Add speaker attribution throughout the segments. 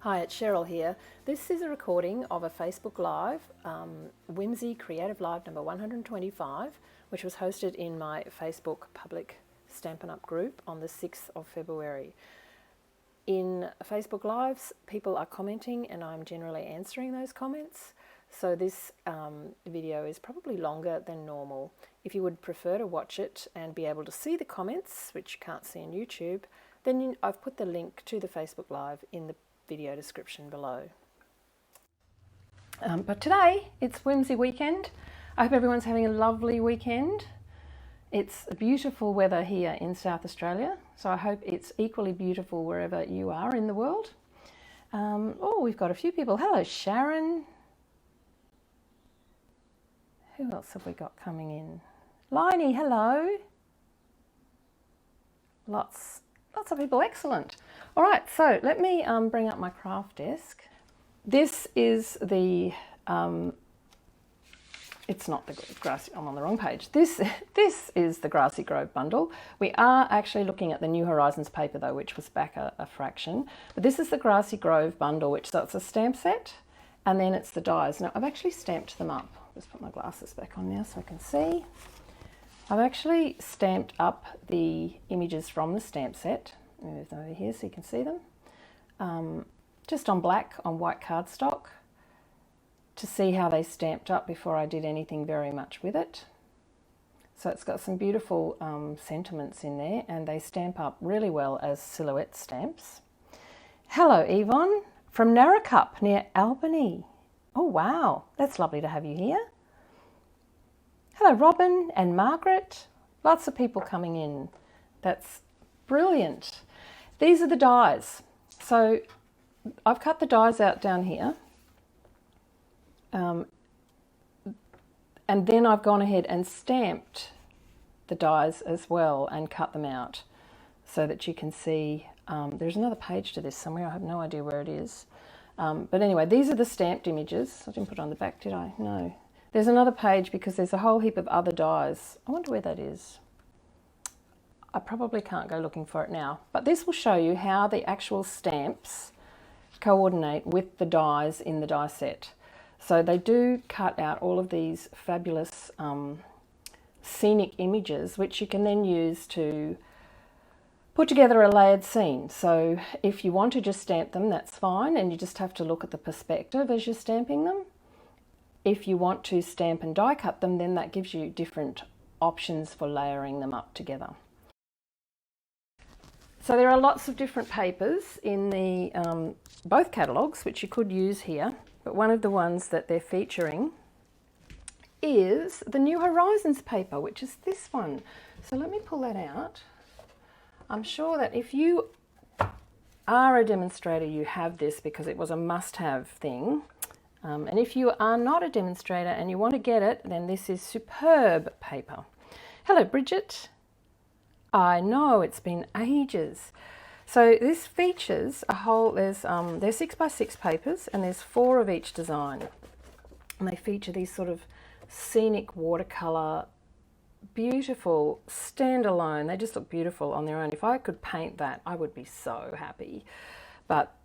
Speaker 1: Hi, it's Cheryl here. This is a recording of a Facebook Live, Whimsy Creative Live number 125, which was hosted in my Facebook public Stampin' Up group on the 6th of February. In Facebook Lives, people are commenting and I'm generally answering those comments. So this video is probably longer than normal. If you would prefer to watch it and be able to see the comments, which you can't see on YouTube, then I've put the link to the Facebook Live in the video description below. But today it's Whimsy weekend. I hope everyone's having a lovely weekend. It's beautiful weather here in South Australia, so I hope it's equally beautiful wherever you are in the world. Oh, we've got a few people. Hello, Sharon. Who else have we got coming in? Liney, hello. Lots of people, excellent. All right, so let me bring up my craft desk. This is the, it's not the Grassy, I'm on the wrong page. This is the Grassy Grove bundle. We are actually looking at the New Horizons paper though, which was back a fraction. But this is the Grassy Grove bundle, which so it's a stamp set, and then it's the dies. Now I've actually stamped them up. Just put my glasses back on now so I can see. I've actually stamped up the images from the stamp set. Move them over here so you can see them. Just on black, on white cardstock, to see how they stamped up before I did anything very much with it. So it's got some beautiful sentiments in there, and they stamp up really well as silhouette stamps. Hello, Yvonne, from Narrackup near Albany. Oh wow, that's lovely to have you here. Hello, Robin and Margaret. Lots of people coming in. That's brilliant. These are the dies. So I've cut the dies out down here. And then I've gone ahead and stamped the dies as well and cut them out so that you can see. There's another page to this somewhere. I have no idea where it is. But anyway, these are the stamped images. I didn't put it on the back, did I? No. There's another page because there's a whole heap of other dies. I wonder where that is. I probably can't go looking for it now. But this will show you how the actual stamps coordinate with the dies in the die set. So they do cut out all of these fabulous scenic images, which you can then use to put together a layered scene. So if you want to just stamp them, that's fine, and you just have to look at the perspective as you're stamping them. If you want to stamp and die cut them, then that gives you different options for layering them up together. So there are lots of different papers in the both catalogues, which you could use here, but one of the ones that they're featuring is the New Horizons paper, which is this one. So let me pull that out. I'm sure that if you are a demonstrator, you have this because it was a must-have thing. And if you are not a demonstrator and you want to get it, then this is superb paper. Hello, Bridget. I know, it's been ages. So this features a whole, there's 6x6 papers and there's 4 of each design. And they feature these sort of scenic watercolor, beautiful, standalone. They just look beautiful on their own. If I could paint that, I would be so happy. But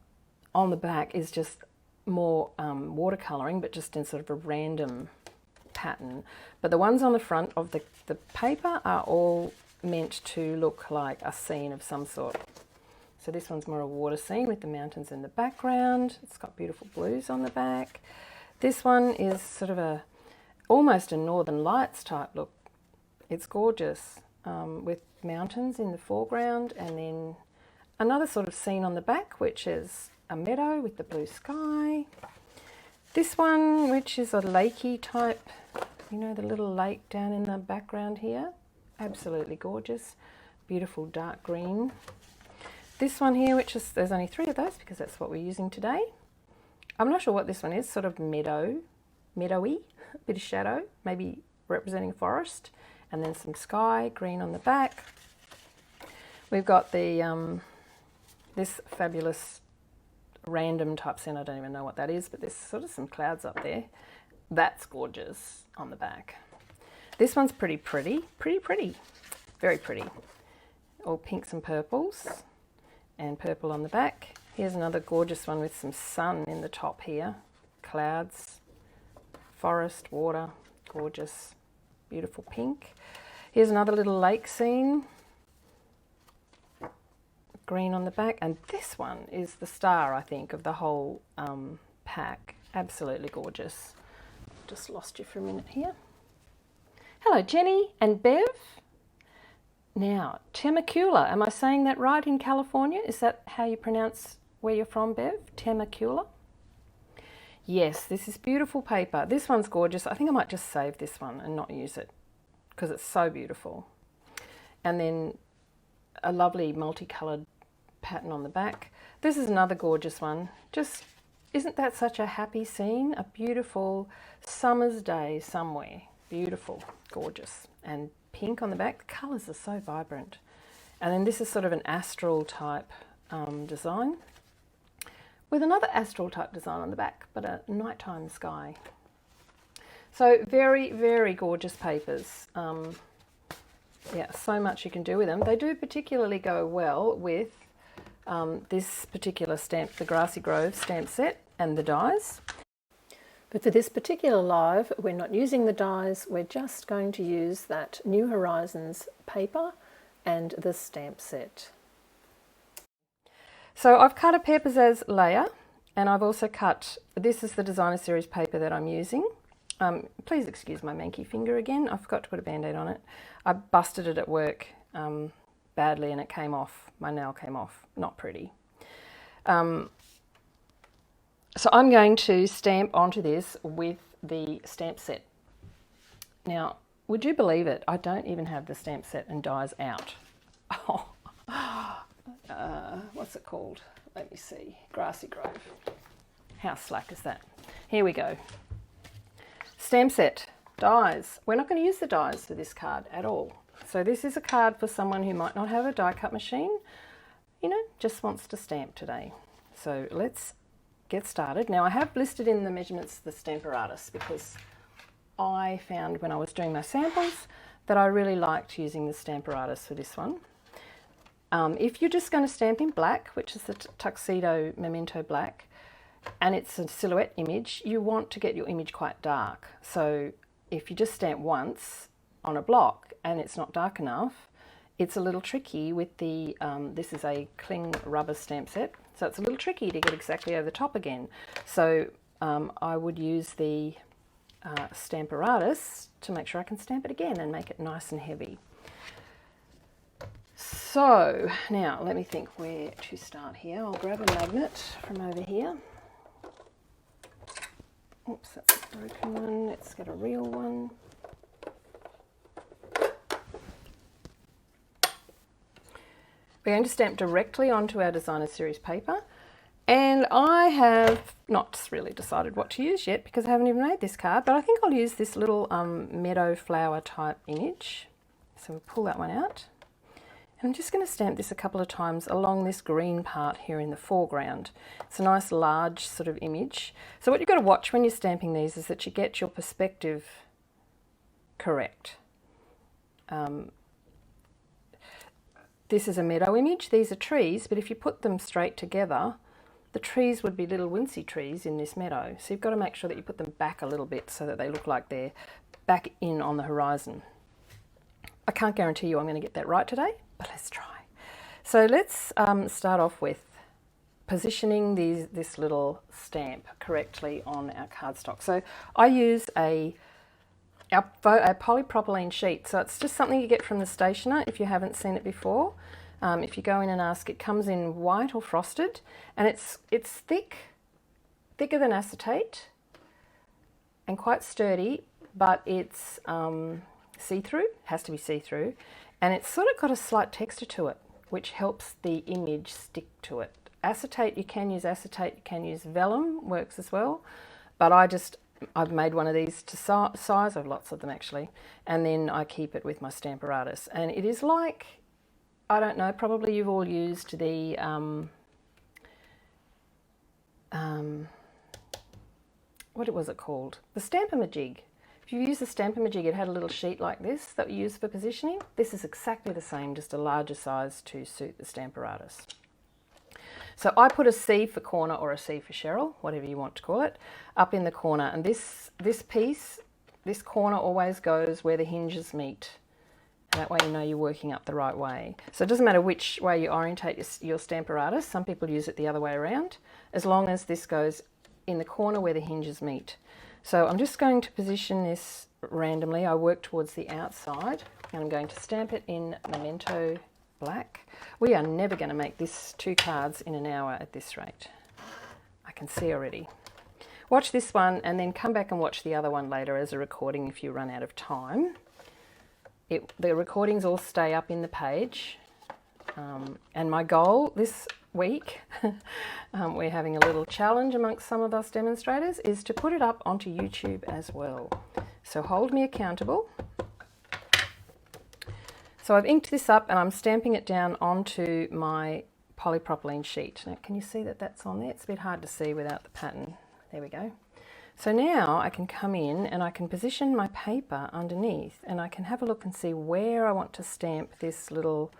Speaker 1: on the back is just more watercoloring, but just in sort of a random pattern. But the ones on the front of the paper are all meant to look like a scene of some sort. So this one's more a water scene with the mountains in the background. It's got beautiful blues on the back. This one is sort of almost a Northern Lights type look. It's gorgeous with mountains in the foreground, and then another sort of scene on the back, which is a meadow with the blue sky. This one, which is a lakey type, you know, the little lake down in the background here. Absolutely gorgeous, beautiful dark green. This one here, which is, there's only 3 of those because that's what we're using today. I'm not sure what this one is, sort of meadowy, a bit of shadow, maybe representing a forest, and then some sky, green on the back. We've got the this fabulous random type scene. I don't even know what that is, but there's sort of some clouds up there. That's gorgeous on the back. This one's pretty, very pretty. All pinks and purples, and purple on the back. Here's another gorgeous one with some sun in the top here. Clouds, forest, water, gorgeous, beautiful pink. Here's another little lake scene. Green on the back, and this one is the star, I think, of the whole pack. Absolutely gorgeous. Just lost you for a minute here. Hello Jenny and Bev. Now, Temecula, am I saying that right in California? Is that how you pronounce where you're from, Bev? Temecula? Yes, this is beautiful paper. This one's gorgeous. I think I might just save this one and not use it because it's so beautiful. And then a lovely multicoloured pattern on the back. This is another gorgeous one. Just, isn't that such a happy scene? A beautiful summer's day somewhere. Beautiful, gorgeous. And pink on the back. The colours are so vibrant. And then this is sort of an astral type design with another astral type design on the back, but a nighttime sky. So very, very gorgeous papers. Yeah, so much you can do with them. They do particularly go well with this particular stamp, the Grassy Grove stamp set, and the dies. But for this particular live, we're not using the dies, we're just going to use that New Horizons paper and the stamp set. So I've cut a Pair Pizzazz layer, and I've also cut, this is the Designer Series paper that I'm using. Please excuse my manky finger again, I forgot to put a band-aid on it. I busted it at work badly and it came off, my nail came off, not pretty. So I'm going to stamp onto this with the stamp set. Now, would you believe it? I don't even have the stamp set and dies out. Oh, what's it called? Let me see. Grassy Grove. How slack is that? Here we go. Stamp set, dies. We're not going to use the dies for this card at all. So this is a card for someone who might not have a die cut machine, you know, just wants to stamp today. So let's get started. Now I have listed in the measurements the Stamparatus because I found when I was doing my samples that I really liked using the Stamparatus for this one. If you're just going to stamp in black, which is the Tuxedo Memento Black, and it's a silhouette image, you want to get your image quite dark. So if you just stamp once on a block and it's not dark enough, it's a little tricky with the, this is a cling rubber stamp set, so it's a little tricky to get exactly over the top again. So I would use the Stamparatus to make sure I can stamp it again and make it nice and heavy. So now let me think where to start here. I'll grab a magnet from over here. Oops, that's a broken one. Let's get a real one. We're going to stamp directly onto our Designer Series paper, and I have not really decided what to use yet because I haven't even made this card, but I think I'll use this little meadow flower type image. So we'll pull that one out. And I'm just going to stamp this a couple of times along this green part here in the foreground. It's a nice large sort of image. So what you've got to watch when you're stamping these is that you get your perspective correct. This is a meadow image, these are trees, but if you put them straight together, the trees would be little wincy trees in this meadow. So you've got to make sure that you put them back a little bit so that they look like they're back in on the horizon. I can't guarantee you I'm going to get that right today, but let's try. So let's start off with positioning this little stamp correctly on our cardstock. So I use a polypropylene sheet, so it's just something you get from the stationer if you haven't seen it before. If you go in and ask, it comes in white or frosted, and it's thicker than acetate and quite sturdy, but it's see-through, has to be see-through, and it's sort of got a slight texture to it, which helps the image stick to it. Acetate, you can use acetate, you can use vellum, works as well, but I've made one of these to size, I have lots of them actually, and then I keep it with my Stamparatus. And it is like, I don't know, probably you've all used the, what was it called? The Stamp-A-Ma-Jig. If you use the Stamp-A-Ma-Jig, it had a little sheet like this that we use for positioning. This is exactly the same, just a larger size to suit the Stamparatus. So I put a C for corner or a C for Cheryl, whatever you want to call it, up in the corner. And this piece, this corner always goes where the hinges meet. That way you know you're working up the right way. So it doesn't matter which way you orientate your Stamparatus. Some people use it the other way around, as long as this goes in the corner where the hinges meet. So I'm just going to position this randomly. I work towards the outside and I'm going to stamp it in Memento Black. We are never going to make this 2 cards in an hour at this rate. I can see already. Watch this one and then come back and watch the other one later as a recording if you run out of time. The recordings all stay up in the page. And my goal this week, we're having a little challenge amongst some of us demonstrators, is to put it up onto YouTube as well. So hold me accountable. So I've inked this up and I'm stamping it down onto my polypropylene sheet. Now, can you see that that's on there? It's a bit hard to see without the pattern. There we go. So now I can come in and I can position my paper underneath and I can have a look and see where I want to stamp this little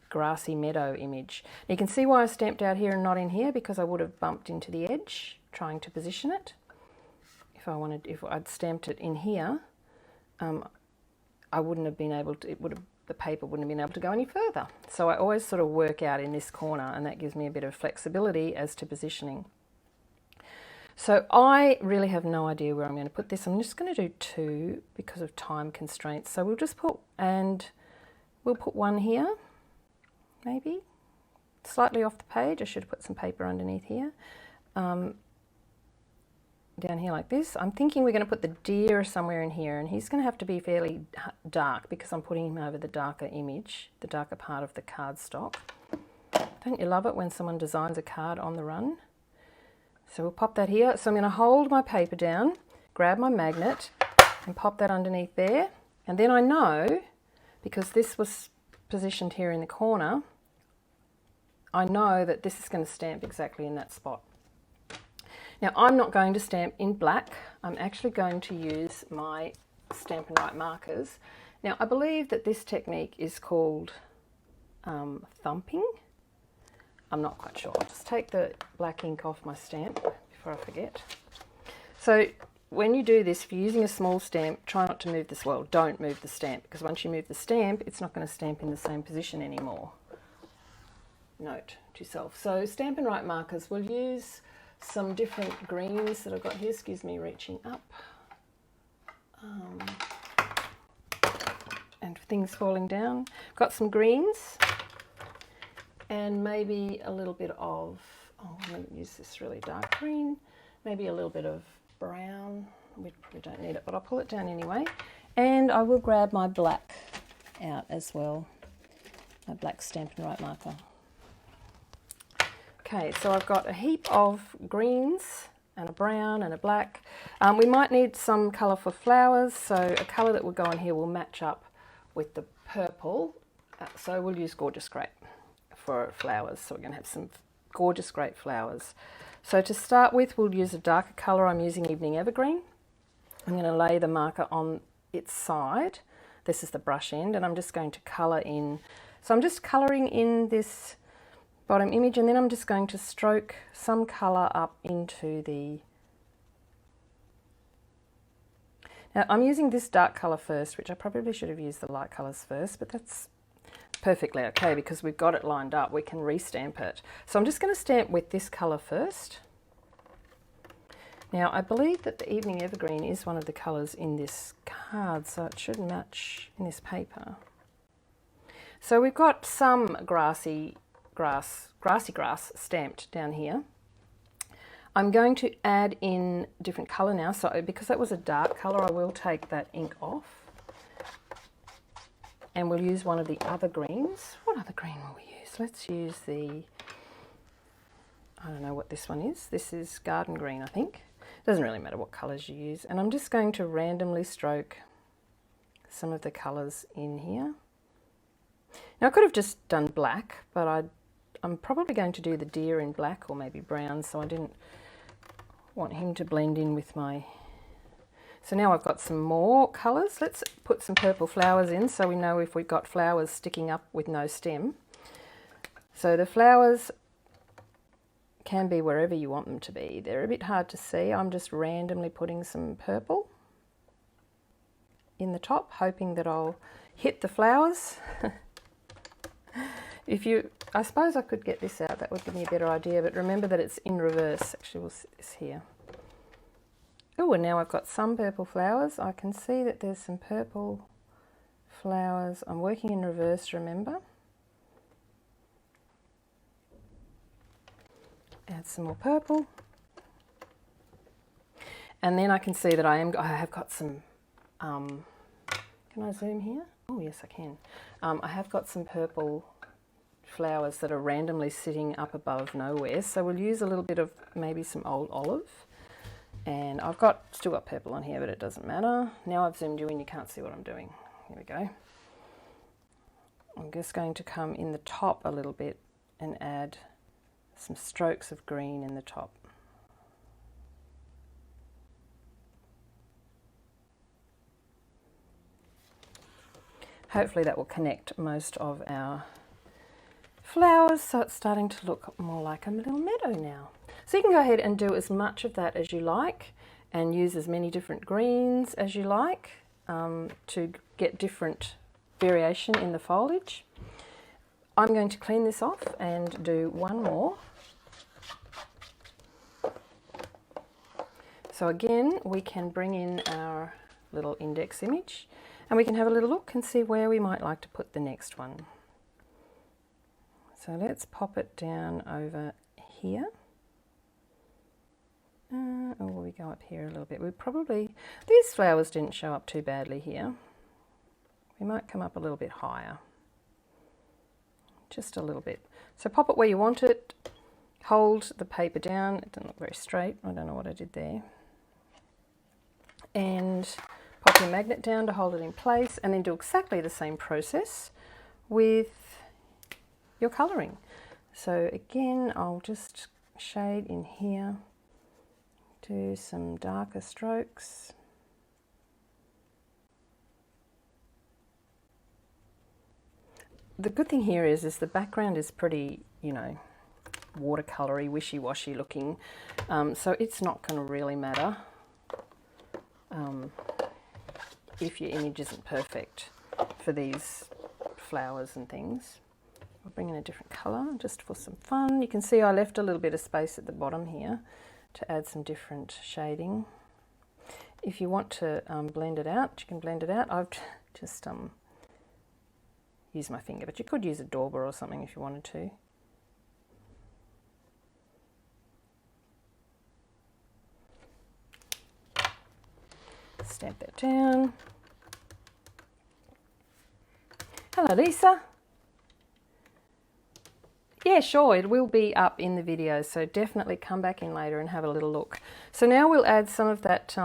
Speaker 1: grassy meadow image. Now you can see why I stamped out here and not in here, because I would have bumped into the edge trying to position it. If I'd stamped it in here, I wouldn't have been able to, the paper wouldn't have been able to go any further. So I always sort of work out in this corner and that gives me a bit of flexibility as to positioning. So I really have no idea where I'm going to put this. I'm just going to do 2 because of time constraints. So we'll just put, and we'll put 1 here, maybe, slightly off the page. I should have put some paper underneath here. Down here like this. I'm thinking we're going to put the deer somewhere in here, and he's going to have to be fairly dark because I'm putting him over the darker image, the darker part of the cardstock. Don't you love it when someone designs a card on the run? So we'll pop that here. So I'm going to hold my paper down, grab my magnet and pop that underneath there. And then I know, because this was positioned here in the corner, I know that this is going to stamp exactly in that spot. Now I'm not going to stamp in black. I'm actually going to use my Stampin' Right markers. Now I believe that this technique is called thumping. I'm not quite sure. I'll just take the black ink off my stamp before I forget. So when you do this, if you're using a small stamp, try not to move this. Well, don't move the stamp, because once you move the stamp, it's not going to stamp in the same position anymore. Note to self. So Stampin' Right markers, we'll use some different greens that I've got here. Excuse me, reaching up. And things falling down. Got some greens. And maybe a little bit of, I'm going to use this really dark green, maybe a little bit of brown. We probably don't need it, but I'll pull it down anyway. And I will grab my black out as well, my black Stampin' Right marker. Okay, so I've got a heap of greens and a brown and a black. We might need some colour for flowers, so a colour that will go on here will match up with the purple. So we'll use Gorgeous Grape for flowers. So we're going to have some Gorgeous Grape flowers. So to start with, we'll use a darker colour. I'm using Evening Evergreen. I'm going to lay the marker on its side. This is the brush end, and I'm just going to colour in. So I'm just colouring in this bottom image, and then I'm just going to stroke some colour up into the... Now I'm using this dark colour first, which I probably should have used the light colours first, but that's perfectly okay because we've got it lined up. We can restamp it. So I'm just going to stamp with this colour first. Now I believe that the Evening Evergreen is one of the colours in this card, so it should match in this paper. So we've got some grassy grass stamped down here. I'm going to add in different colour now, so because that was a dark colour, I will take that ink off. And we'll use one of the other greens. What other green will we use? Let's use the, I don't know what this one is. This is Garden Green, I think. Doesn't really matter what colours you use. And I'm just going to randomly stroke some of the colours in here. Now I could have just done black, but I'm probably going to do the deer in black or maybe brown, so I didn't want him to blend in with my... So now I've got some more colours. Let's put some purple flowers in so we know if we've got flowers sticking up with no stem. So the flowers can be wherever you want them to be. They're a bit hard to see. I'm just randomly putting some purple in the top, hoping that I'll hit the flowers. I suppose I could get this out, that would give me a better idea, but remember that it's in reverse. Actually, we'll see this here. Oh, and now I've got some purple flowers. I can see that there's some purple flowers. I'm working in reverse, remember. Add some more purple. And then I can see that I have got some, can I zoom here? Oh yes, I can. I have got some purple flowers that are randomly sitting up above nowhere. So we'll use a little bit of maybe some old olive. And I've still got purple on here, but it doesn't matter. Now I've zoomed you in, you can't see what I'm doing. Here we go. I'm just going to come in the top a little bit and add some strokes of green in the top. Hopefully that will connect most of our flowers, so it's starting to look more like a little meadow now. So you can go ahead and do as much of that as you like and use as many different greens as you like to get different variation in the foliage. I'm going to clean this off and do one more. So again, we can bring in our little index image and we can have a little look and see where we might like to put the next one. So let's pop it down over here. Or will we go up here a little bit? These flowers didn't show up too badly here. We might come up a little bit higher. Just a little bit. So pop it where you want it. Hold the paper down. It doesn't look very straight. I don't know what I did there. And pop your magnet down to hold it in place, and then do exactly the same process with your colouring. So again, I'll just shade in here, do some darker strokes. The good thing here is the background is pretty, you know, watercolory, wishy-washy looking, so it's not going to really matter if your image isn't perfect for these flowers and things. I'll bring in a different colour just for some fun. You can see I left a little bit of space at the bottom here to add some different shading. If you want to blend it out, you can blend it out. I've just used my finger, but you could use a dauber or something if you wanted to. Stamp that down. Hello, Lisa. Yeah, sure, it will be up in the video, so definitely come back in later and have a little look. So now we'll add some of that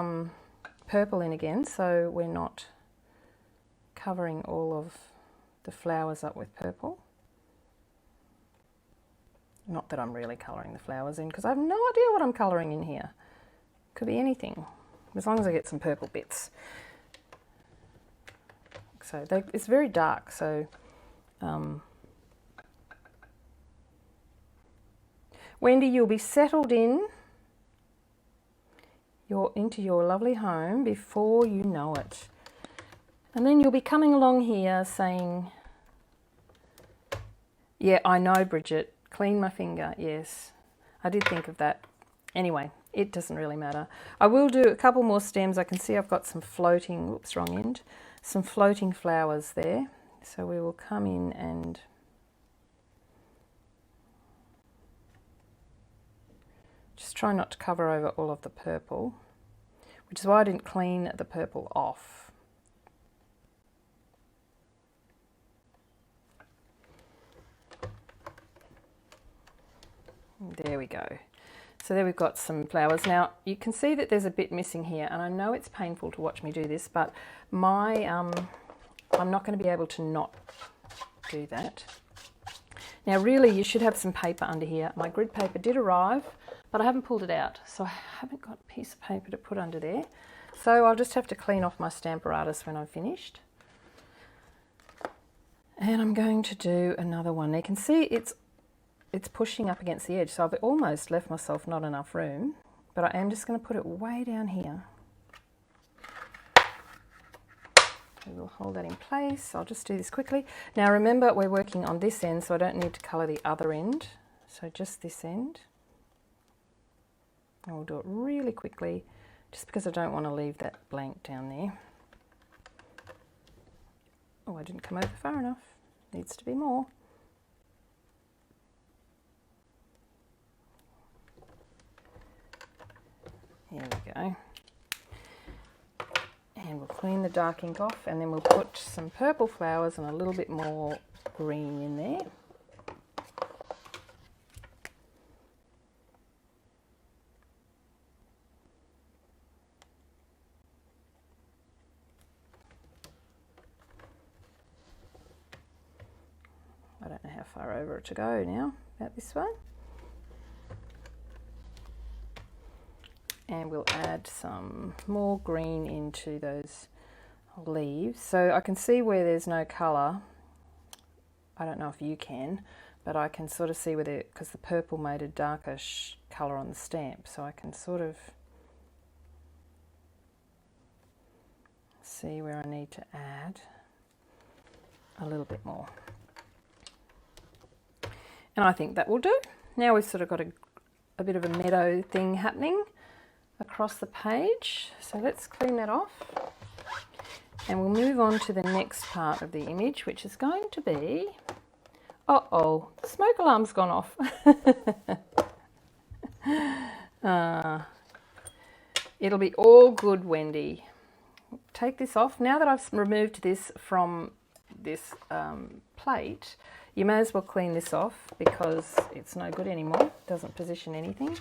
Speaker 1: purple in again, so we're not covering all of the flowers up with purple. Not that I'm really colouring the flowers in, because I have no idea what I'm colouring in here. Could be anything, as long as I get some purple bits. So it's very dark, so Wendy, you'll be settled into your lovely home before you know it. And then you'll be coming along here saying, yeah, I know, Bridget, clean my finger. Yes, I did think of that. Anyway, it doesn't really matter. I will do a couple more stems. I can see I've got some floating, oops, wrong end, some floating flowers there. So we will come in and just try not to cover over all of the purple, which is why I didn't clean the purple off. There we go. So there we've got some flowers. Now you can see that there's a bit missing here, and I know it's painful to watch me do this, but I'm not going to be able to not do that. Now really you should have some paper under here. My grid paper did arrive, but I haven't pulled it out, so I haven't got a piece of paper to put under there. So I'll just have to clean off my Stamparatus when I've finished. And I'm going to do another one. You can see it's it's pushing up against the edge, so I've almost left myself not enough room, but I am just going to put it way down here. We'll hold that in place. I'll just do this quickly. Now remember, we're working on this end, so I don't need to colour the other end, so just this end. And we'll do it really quickly, just because I don't want to leave that blank down there. Oh, I didn't come over far enough. Needs to be more. Here we go. And we'll clean the dark ink off, and then we'll put some purple flowers and a little bit more green in there. I don't know how far over to go now, about this way. And we'll add some more green into those leaves. So I can see where there's no colour. I don't know if you can, but I can sort of see where because the purple made a darker colour on the stamp. So I can sort of see where I need to add a little bit more. And I think that will do. Now we've sort of got a bit of a meadow thing happening across the page. So let's clean that off. And we'll move on to the next part of the image, which is going to be... Uh-oh, the smoke alarm's gone off. It'll be all good, Wendy. Take this off. Now that I've removed this from this plate, you may as well clean this off because it's no good anymore. It doesn't position anything.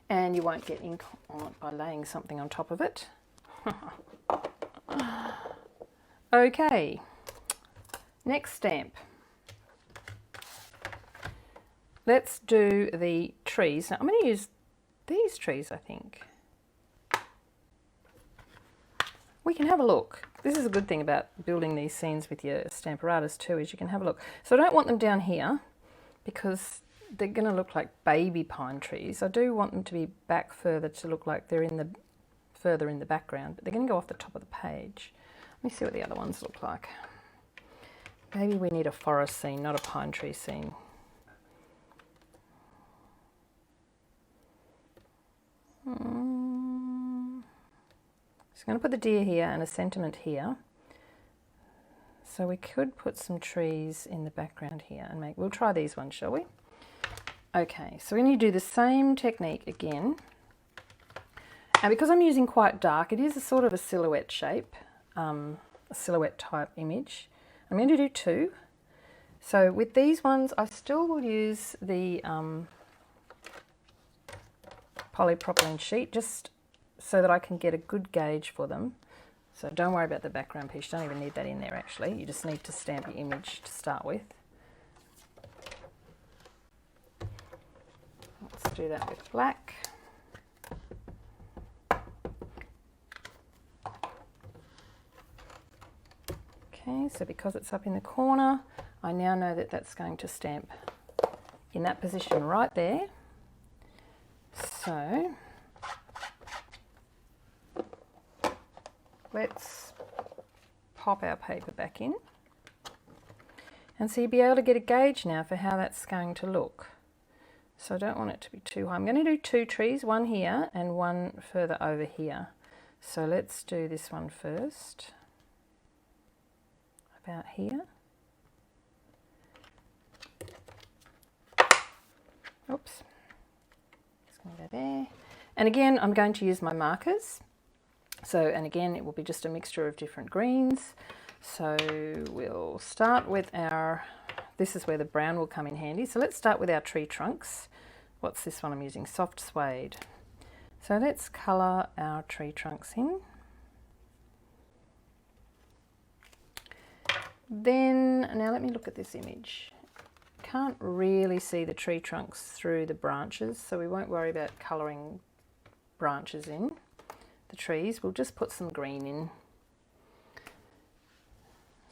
Speaker 1: And you won't get ink on it by laying something on top of it. Okay, next stamp. Let's do the trees. Now I'm going to use these trees, I think. We can have a look. This is a good thing about building these scenes with your Stamparatus too, is you can have a look. So I don't want them down here because they're going to look like baby pine trees. I do want them to be back further to look like they're further in the background, but they're going to go off the top of the page. Let me see what the other ones look like. Maybe we need a forest scene, not a pine tree scene. So I'm going to put the deer here and a sentiment here. So we could put some trees in the background here and we'll try these ones, shall we? Okay, so we're going to do the same technique again. And because I'm using quite dark, it is a sort of a silhouette shape, a silhouette type image. I'm going to do two. So with these ones, I still will use the polypropylene sheet just so that I can get a good gauge for them. So don't worry about the background piece, you don't even need that in there actually. You just need to stamp your image to start with. Let's do that with black. Okay, so because it's up in the corner, I now know that that's going to stamp in that position right there. So let's pop our paper back in. And so you'll be able to get a gauge now for how that's going to look. So I don't want it to be too high. I'm going to do two trees, one here and one further over here. So let's do this one first. About here. Oops. Just going to go there. And again, I'm going to use my markers. So, and again, it will be just a mixture of different greens. So we'll start with our, this is where the brown will come in handy. So let's start with our tree trunks. What's this one I'm using? Soft suede. So let's colour our tree trunks in. Then, now let me look at this image. Can't really see the tree trunks through the branches, so we won't worry about colouring branches in the trees. We'll just put some green in.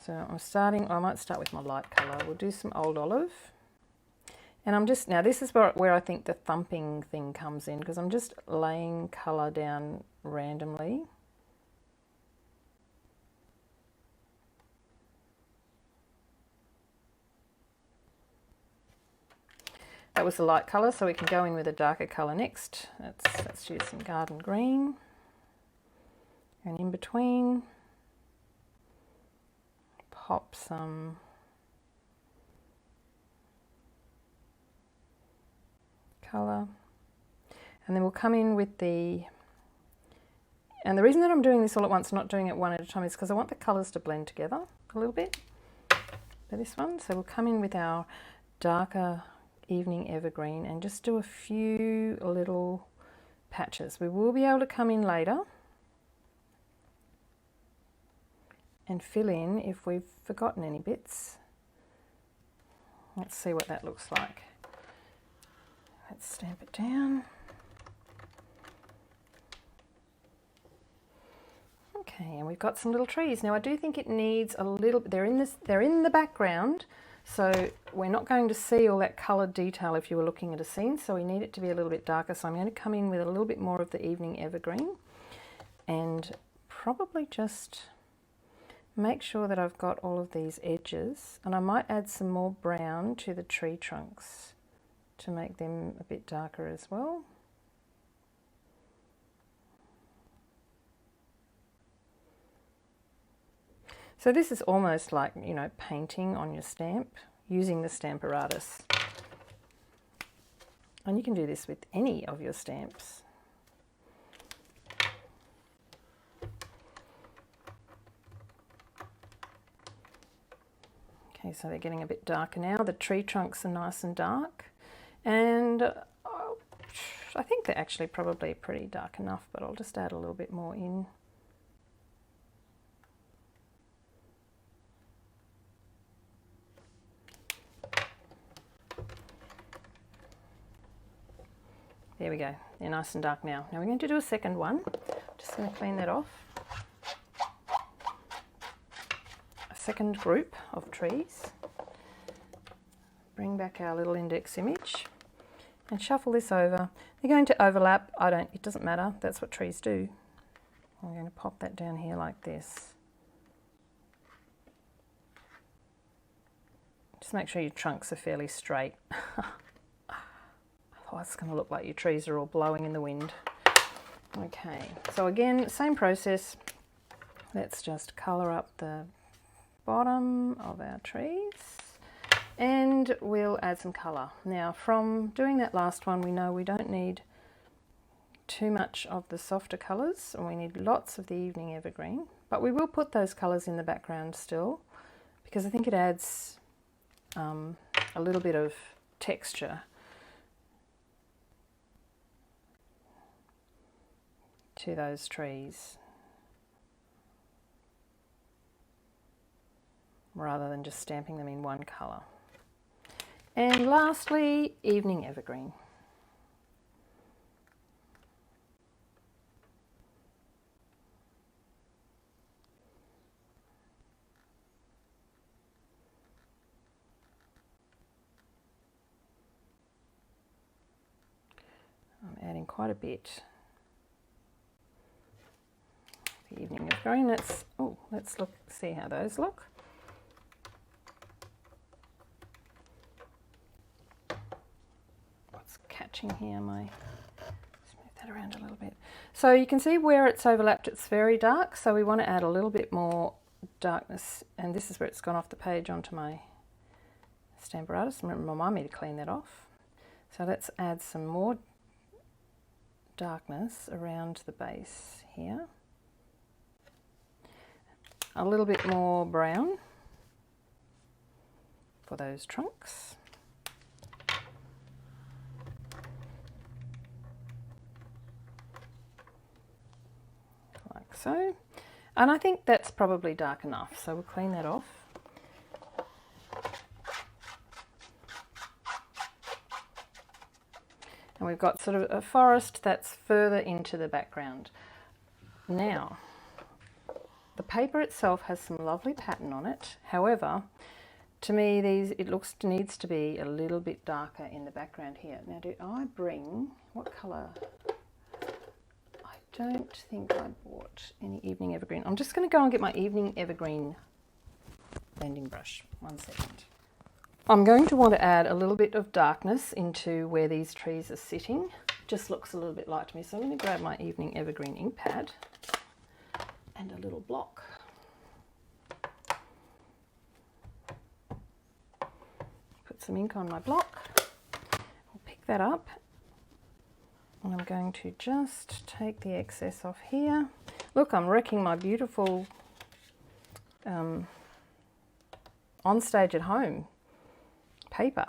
Speaker 1: So I might start with my light colour. We'll do some Old Olive. And I'm just, now this is where I think the thumping thing comes in, because I'm just laying colour down randomly. That was the light colour, so we can go in with a darker colour next. Let's use some garden green. And in between, pop some colour. And then we'll come in with and the reason that I'm doing this all at once, not doing it one at a time, is because I want the colours to blend together a little bit for this one. So we'll come in with our darker Evening Evergreen and just do a few little patches. We will be able to come in later and fill in if we've forgotten any bits. Let's see what that looks like. Let's stamp it down. Okay, and we've got some little trees. Now I do think it needs a little, they're in the background, so we're not going to see all that coloured detail if you were looking at a scene, so we need it to be a little bit darker. So I'm going to come in with a little bit more of the Evening Evergreen and probably just make sure that I've got all of these edges, and I might add some more brown to the tree trunks to make them a bit darker as well. So this is almost like, you know, painting on your stamp using the Stamparatus. And you can do this with any of your stamps. Okay, so they're getting a bit darker now. The tree trunks are nice and dark. And I think they're actually probably pretty dark enough, but I'll just add a little bit more in. There we go, they're nice and dark now. Now we're going to do a second one. Just going to clean that off. A second group of trees. Bring back our little index image and shuffle this over. They're going to overlap. It doesn't matter, that's what trees do. I'm going to pop that down here like this. Just make sure your trunks are fairly straight. Otherwise it's going to look like your trees are all blowing in the wind. Okay, so again, same process. Let's just colour up the bottom of our trees and we'll add some colour. Now from doing that last one, we know we don't need too much of the softer colours and we need lots of the Evening Evergreen, but we will put those colours in the background still because I think it adds a little bit of texture to those trees rather than just stamping them in one colour. And lastly, Evening Evergreen. I'm adding quite a bit. The Evening Evergreen. Let's see how those look. What's catching here? Let's move that around a little bit. So you can see where it's overlapped, it's very dark, so we want to add a little bit more darkness, and this is where it's gone off the page onto my Stamparatus. Remind me to clean that off. So let's add some more darkness around the base here. A little bit more brown for those trunks. Like so. And I think that's probably dark enough, so we'll clean that off. And we've got sort of a forest that's further into the background. Now, The paper itself has some lovely pattern on it. However, to me needs to be a little bit darker in the background here. Now do I bring, what colour? I don't think I bought any Evening Evergreen. I'm just going to go and get my Evening Evergreen blending brush. 1 second. I'm going to want to add a little bit of darkness into where these trees are sitting. Just looks a little bit light to me. So I'm going to grab my Evening Evergreen ink pad and a little block. Put some ink on my block. I'll pick that up. And I'm going to just take the excess off here. Look, I'm wrecking my beautiful On Stage at Home paper,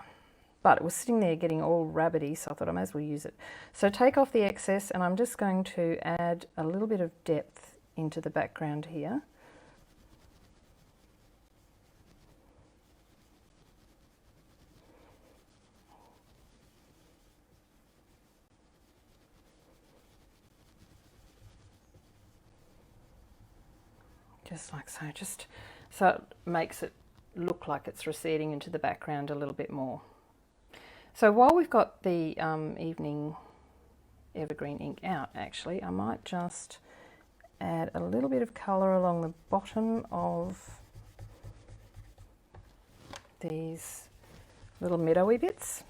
Speaker 1: but it was sitting there getting all rabbity, so I thought I may as well use it. So take off the excess, and I'm just going to add a little bit of depth into the background here. Just like so, just so it makes it look like it's receding into the background a little bit more. So while we've got the Evening Evergreen ink out, actually, I might just add a little bit of colour along the bottom of these little meadowy bits.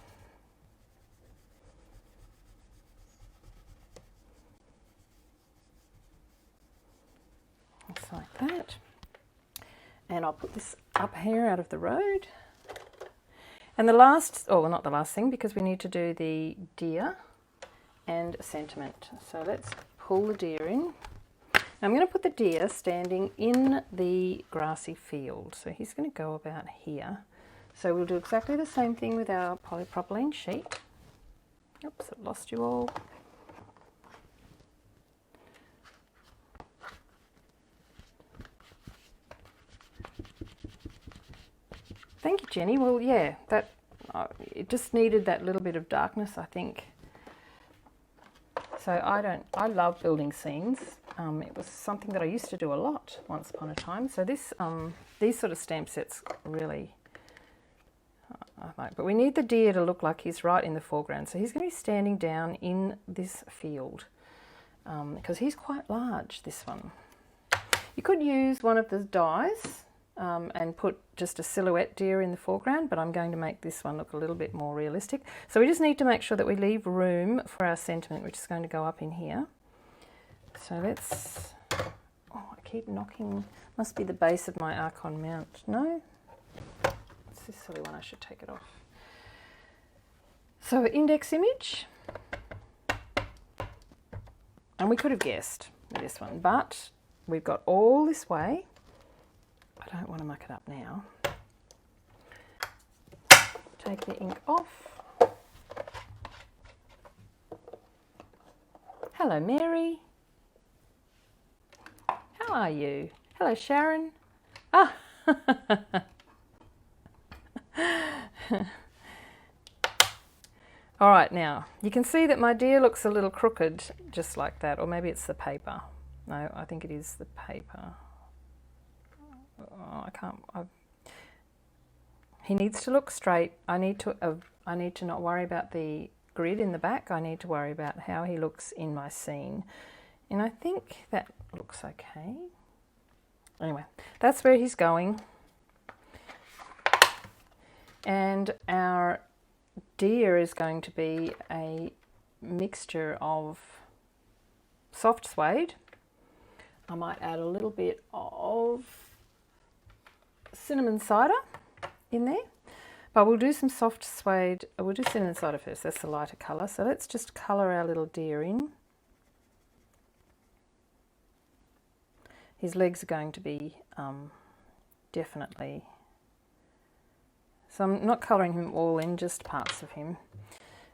Speaker 1: Just like that. And I'll put this up here out of the road. And the last, oh, well, not the last thing, because we need to do the deer and sentiment. So let's pull the deer in. I'm going to put the deer standing in the grassy field. So he's going to go about here. So we'll do exactly the same thing with our polypropylene sheet. Oops, I've lost you all. Thank you, Jenny. Well, yeah, that it just needed that little bit of darkness, I think. So I love building scenes. It was something that I used to do a lot once upon a time. So this, these sort of stamp sets really, I like. But we need the deer to look like he's right in the foreground. So he's going to be standing down in this field because he's quite large, this one. You could use one of the dies and put just a silhouette deer in the foreground, but I'm going to make this one look a little bit more realistic. So we just need to make sure that we leave room for our sentiment, which is going to go up in here. So let's, oh, I keep knocking, must be the base of my Archon mount. No? It's this silly one, I should take it off. So index image, and we could have guessed this one, but we've got all this way. I don't want to muck it up now. Take the ink off. Hello, Mary. How are you? Hello, Sharon. Ah. All right, now you can see that my deer looks a little crooked, just like that, or maybe it's the paper. No, I think it is the paper. Oh, I can't. He needs to look straight. I need to not worry about the grid in the back. I need to worry about how he looks in my scene, and I think that looks okay. Anyway, that's where he's going, and our deer is going to be a mixture of soft suede. I might add a little bit of cinnamon cider in there, but we'll do some soft suede. We'll do cinnamon cider first. That's the lighter colour. So let's just colour our little deer in. His legs are going to be definitely, so I'm not colouring him all in, just parts of him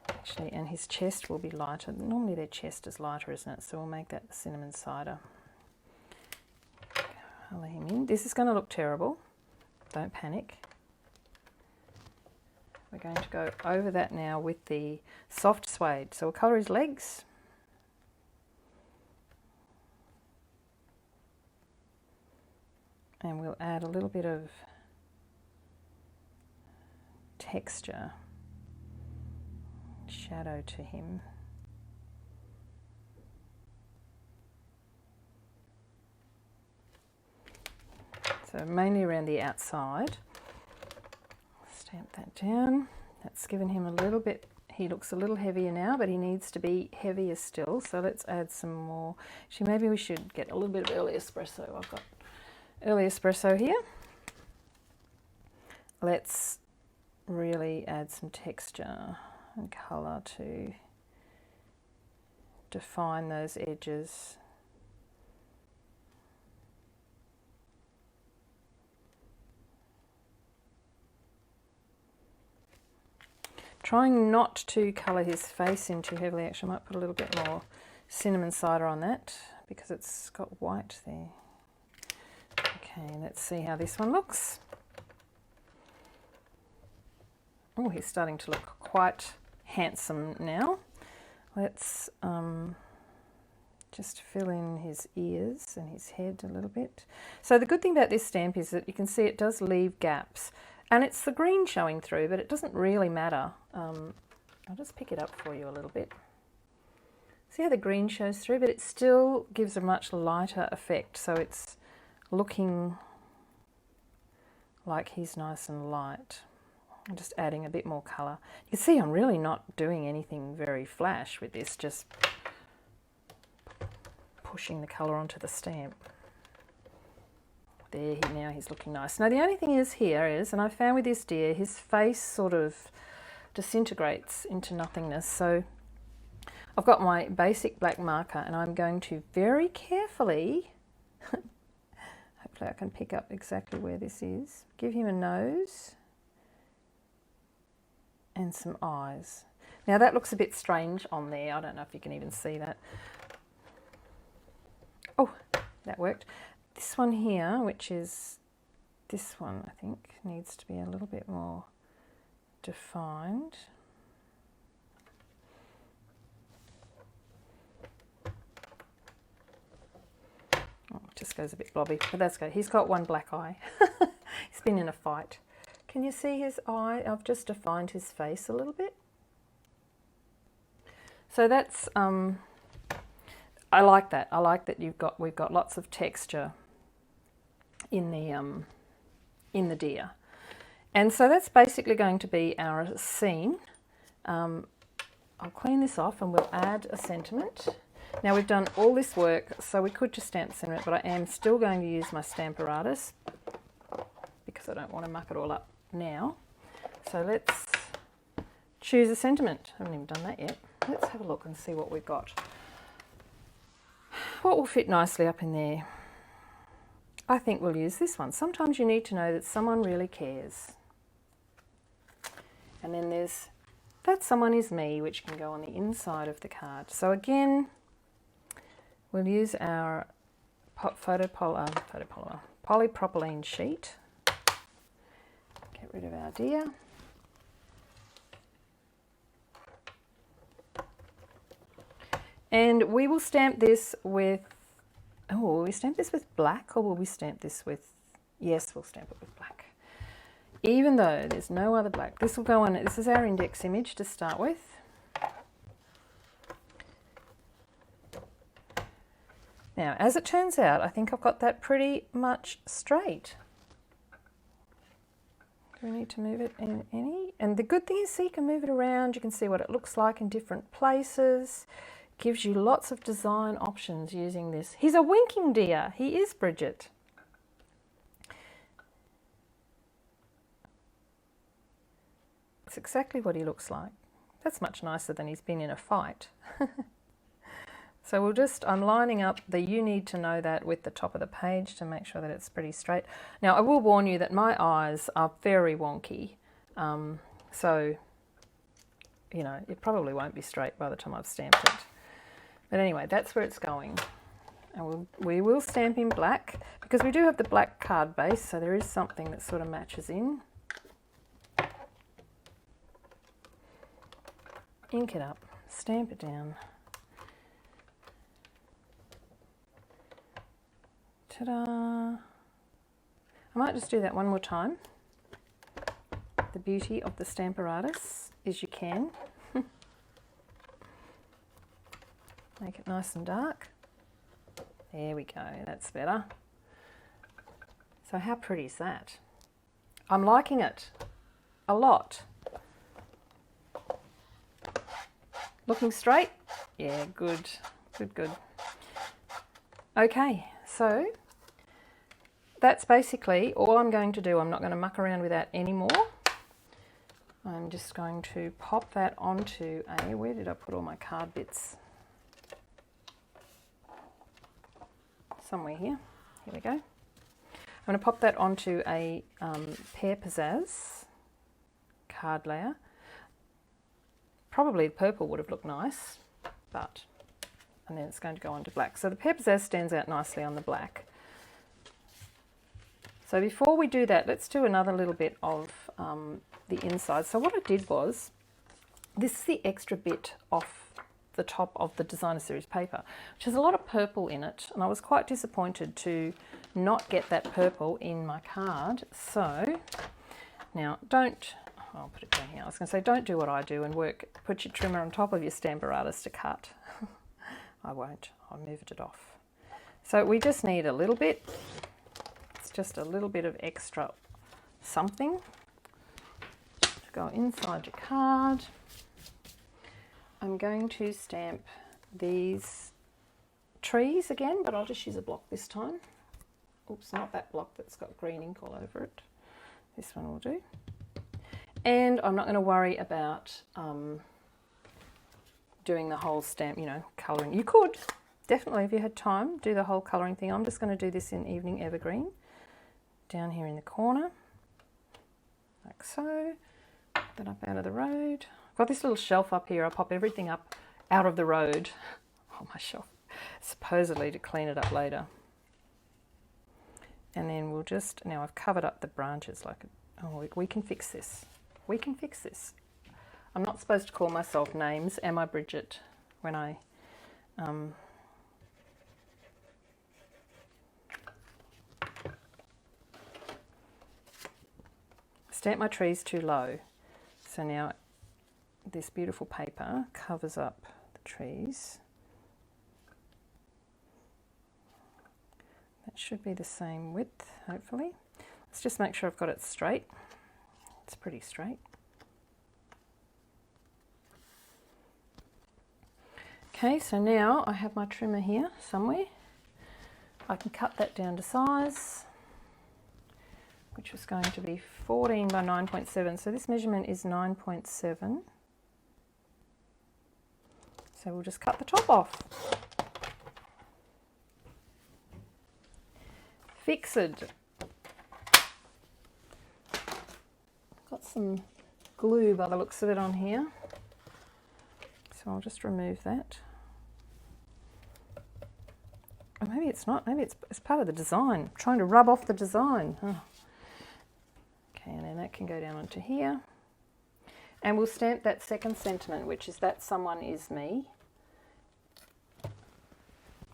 Speaker 1: actually, and his chest will be lighter. Normally their chest is lighter, isn't it? So we'll make that cinnamon cider. Colour him in. This is going to look terrible. Don't panic. We're going to go over that now with the soft suede. So we'll colour his legs. and we'll add a little bit of texture, shadow to him. So mainly around the outside. Stamp that down. That's given him a little bit, he looks a little heavier now, but he needs to be heavier still. So let's add some more. Actually, maybe we should get a little bit of early espresso. I've got early espresso here. Let's really add some texture and colour to define those edges. Trying not to colour his face in too heavily. Actually, I might put a little bit more cinnamon cider on that because it's got white there. Okay, let's see how this one looks. Oh, he's starting to look quite handsome now. Let's just fill in his ears and his head a little bit. So the good thing about this stamp is that you can see it does leave gaps. And it's the green showing through, but it doesn't really matter. I'll just pick it up for you a little bit. See how the green shows through, but it still gives a much lighter effect. So it's looking like he's nice and light. I'm just adding a bit more colour. You can see I'm really not doing anything very flash with this, just pushing the colour onto the stamp. There, now he's looking nice. Now the only thing is here is, and I found with this deer, his face sort of disintegrates into nothingness. So I've got my basic black marker and I'm going to very carefully, hopefully I can pick up exactly where this is, give him a nose and some eyes. Now that looks a bit strange on there. I don't know if you can even see that. Oh, that worked. This one here, which is this one, I think, needs to be a little bit more defined. Oh, it just goes a bit blobby, but that's good. He's got one black eye. He's been in a fight. Can you see his eye? I've just defined his face a little bit. So that's, I like that. I like that we've got lots of texture in the deer. And so that's basically going to be our scene. I'll clean this off and we'll add a sentiment. Now we've done all this work, so we could just stamp the sentiment, but I am still going to use my Stamparatus because I don't want to muck it all up now. So let's choose a sentiment. I haven't even done that yet. Let's have a look and see what we've got. What will fit nicely up in there? I think we'll use this one. Sometimes you need to know that someone really cares. And then there's that someone is me, which can go on the inside of the card. So again, we'll use our polypropylene sheet. Get rid of our deer. And we will stamp this with, oh, will we stamp this with black or will we stamp this with, yes, we'll stamp it with black. Even though there's no other black. This will go on, this is our index image to start with. Now, as it turns out, I think I've got that pretty much straight. Do we need to move it in any? And the good thing is, see, you can move it around. You can see what it looks like in different places. Gives you lots of design options using this. He's a winking deer. He is, Bridget. It's exactly what he looks like. That's much nicer than he's been in a fight. So we'll just, I'm lining up the you need to know that with the top of the page to make sure that it's pretty straight. Now I will warn you that my eyes are very wonky. So, you know, it probably won't be straight by the time I've stamped it. But anyway, that's where it's going. And we will stamp in black because we do have the black card base, so there is something that sort of matches in. Ink it up, stamp it down. Ta-da! I might just do that one more time. The beauty of the Stamparatus is you can make it nice and dark. There we go, that's better. So how pretty is that? I'm liking it a lot. Looking straight? Yeah, good, good, good. Okay, so that's basically all I'm going to do. I'm not going to muck around with that anymore. I'm just going to pop that onto a, where did I put all my card bits? Somewhere here. Here we go. I'm going to pop that onto a Pear Pizzazz card layer. Probably the purple would have looked nice, but, and then it's going to go onto black. So the Pear Pizzazz stands out nicely on the black. So before we do that, let's do another little bit of the inside. So what I did was, this is the extra bit off the top of the Designer Series paper, which has a lot of purple in it, and I was quite disappointed to not get that purple in my card. So now don't, I'll put it down here. I was going to say don't do what I do and put your trimmer on top of your Stamparatus to cut. I won't, I moved it off. So we just need a little bit, it's just a little bit of extra something to go inside your card. I'm going to stamp these trees again, but I'll just use a block this time. Oops, not that block that's got green ink all over it. This one will do. And I'm not going to worry about doing the whole stamp, you know, colouring. You could, definitely, if you had time, do the whole colouring thing. I'm just going to do this in Evening Evergreen, down here in the corner, like so. Put that up out of the road. Got this little shelf up here. I pop everything up out of the road on my shelf, supposedly to clean it up later. And then we'll just, now I've covered up the branches like, oh, we can fix this. We can fix this. I'm not supposed to call myself names, am I, Bridget, when I stamp my trees too low. So now this beautiful paper covers up the trees. That should be the same width, hopefully. Let's just make sure I've got it straight. It's pretty straight. Okay, so now I have my trimmer here somewhere. I can cut that down to size, which was going to be 14 by 9.7. So this measurement is 9.7. So we'll just cut the top off. Fixed. Got some glue by the looks of it on here. So I'll just remove that. Or maybe it's not, maybe it's part of the design. I'm trying to rub off the design. Oh. Okay, and then that can go down onto here. And we'll stamp that second sentiment, which is that someone is me.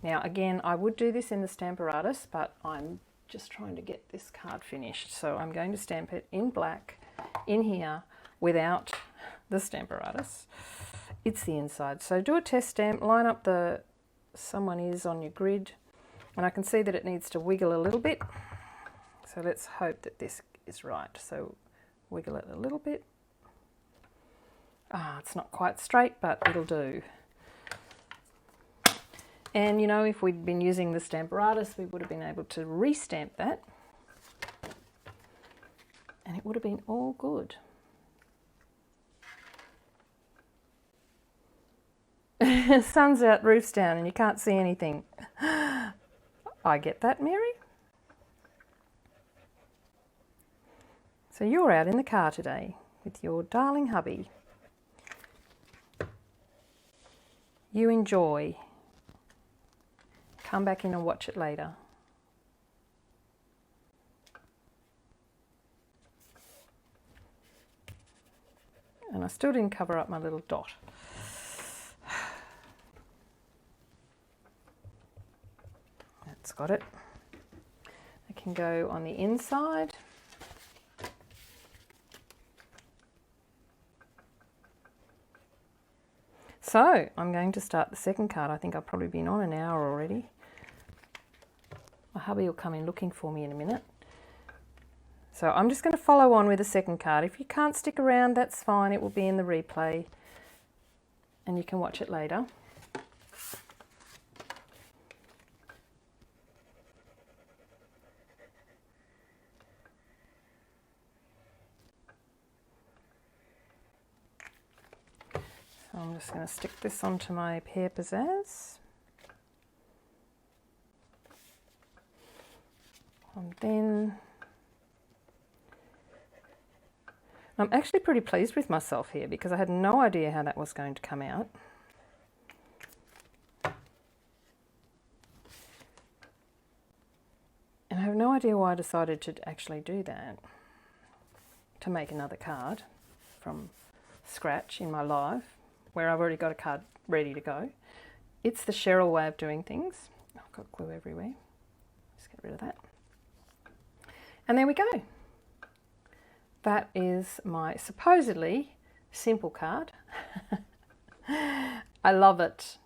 Speaker 1: Now again, I would do this in the Stamparatus, but I'm just trying to get this card finished. So I'm going to stamp it in black in here without the Stamparatus. It's the inside. So do a test stamp, line up the someone is on your grid, and I can see that it needs to wiggle a little bit. So let's hope that this is right. So wiggle it a little bit. Ah, it's not quite straight, but it'll do. And you know, if we'd been using the Stamparatus, we would have been able to restamp that, and it would have been all good. Sun's out, roof's down, and you can't see anything. I get that, Mary. So you're out in the car today with your darling hubby. You enjoy. Come back in and watch it later. And I still didn't cover up my little dot. That's got it. It can go on the inside. So I'm going to start the second card. I think I've probably been on an hour already. My hubby will come in looking for me in a minute. So I'm just going to follow on with the second card. If you can't stick around, that's fine. It will be in the replay and you can watch it later. So I'm just going to stick this onto my pear pizzazz. And then I'm actually pretty pleased with myself here because I had no idea how that was going to come out. And I have no idea why I decided to actually do that, to make another card from scratch in my life, where I've already got a card ready to go. It's the Cheryll way of doing things. I've got glue everywhere. Let's get rid of that. And there we go. That is my supposedly simple card. I love it.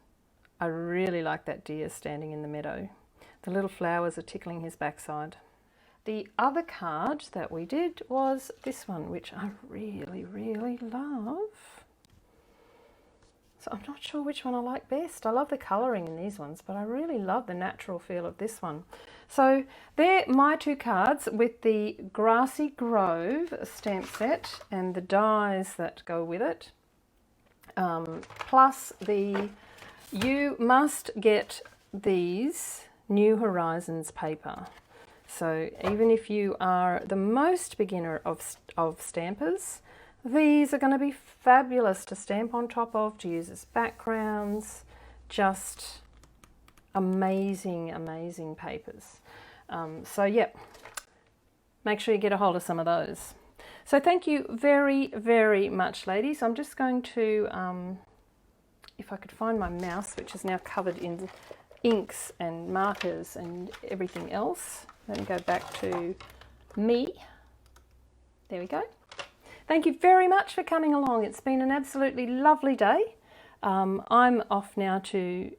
Speaker 1: I really like that deer standing in the meadow. The little flowers are tickling his backside. The other card that we did was this one, which I really, really love. So I'm not sure which one I like best. I love the colouring in these ones, but I really love the natural feel of this one. So they're my two cards with the Grassy Grove stamp set and the dies that go with it. Plus the, you must get these New Horizons paper. So even if you are the most beginner of stampers, these are going to be fabulous to stamp on top of, to use as backgrounds. Just amazing, amazing papers. So yeah, make sure you get a hold of some of those. So thank you very, very much, ladies. I'm just going to, if I could find my mouse, which is now covered in inks and markers and everything else. Let me go back to me. There we go. Thank you very much for coming along. It's been an absolutely lovely day. I'm off now to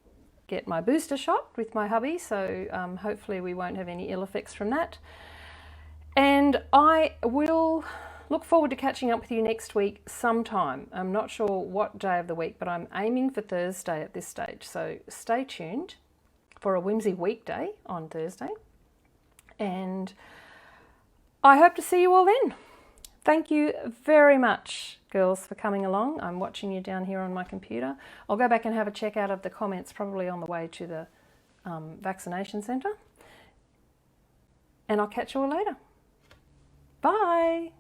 Speaker 1: get my booster shot with my hubby, so hopefully we won't have any ill effects from that. And I will look forward to catching up with you next week sometime. I'm not sure what day of the week, but I'm aiming for Thursday at this stage. So stay tuned for a whimsy weekday on Thursday. And I hope to see you all then. Thank you very much, girls, for coming along. I'm watching you down here on my computer. I'll go back and have a check out of the comments probably on the way to the vaccination centre. And I'll catch you all later. Bye.